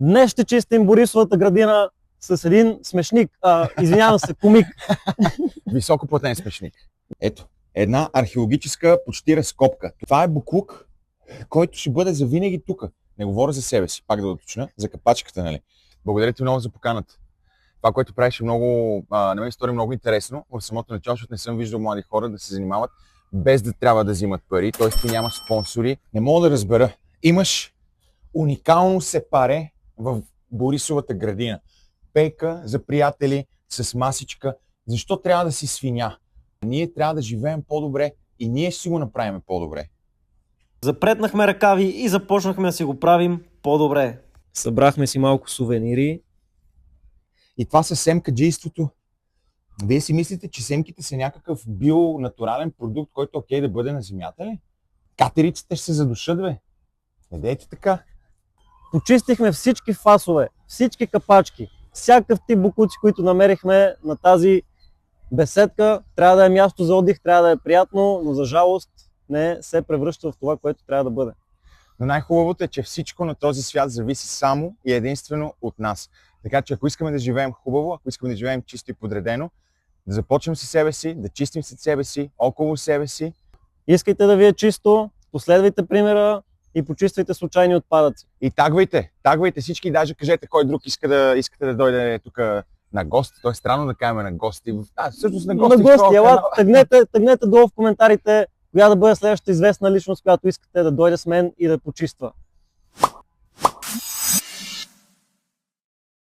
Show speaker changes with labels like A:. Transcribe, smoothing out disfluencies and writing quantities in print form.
A: Днес ще чистим Борисовата градина с един смешник, извинявам се, комик.
B: Високоплатен смешник. Ето, една археологическа почти разкопка. Това е буклук, който ще бъде завинаги тук. Не говоря за себе си, пак да уточня, за капачката, нали? Благодаря ти много за поканата. Това, което правиш, много, на мен стори много интересно. В самото начало, защото не съм виждал млади хора да се занимават без да трябва да взимат пари, т.е. ти нямаш спонсори. Не мога да разбера. Имаш уникално сепаре в Борисовата градина. Пейка за приятели, с масичка. Защо трябва да си свиня? Ние трябва да живеем по-добре и ние ще си го направим по-добре.
C: Запретнахме ръкави и започнахме да си го правим по-добре.
A: Събрахме си малко сувенири.
B: И това със семкаджийството. Вие си мислите, че семките са някакъв бионатурален продукт, който е окей да бъде на земята ли? Катериците ще се задушат, бе. Не дейте така.
A: Почистихме всички фасове, всички капачки, всякакъв тип боклуци, които намерихме на тази беседка. Трябва да е място за отдих, трябва да е приятно, но за жалост не се превръща в това, което трябва да бъде.
B: Но най-хубавото е, че всичко на този свят зависи само и единствено от нас. Така че ако искаме да живеем хубаво, ако искаме да живеем чисто и подредено, да започнем със себе си, да чистим след себе си, около себе си.
A: Искайте да ви е чисто, последвайте примера и почиствайте случайни отпадъци.
B: И тагвайте всички, даже кажете кой друг искате да дойде тук на гост. То е странно да кажем на гости. Всъщност на гости.
A: На гости, тъгнете долу в коментарите коя да бъде следващата известна личност, която искате да дойде с мен и да почиства.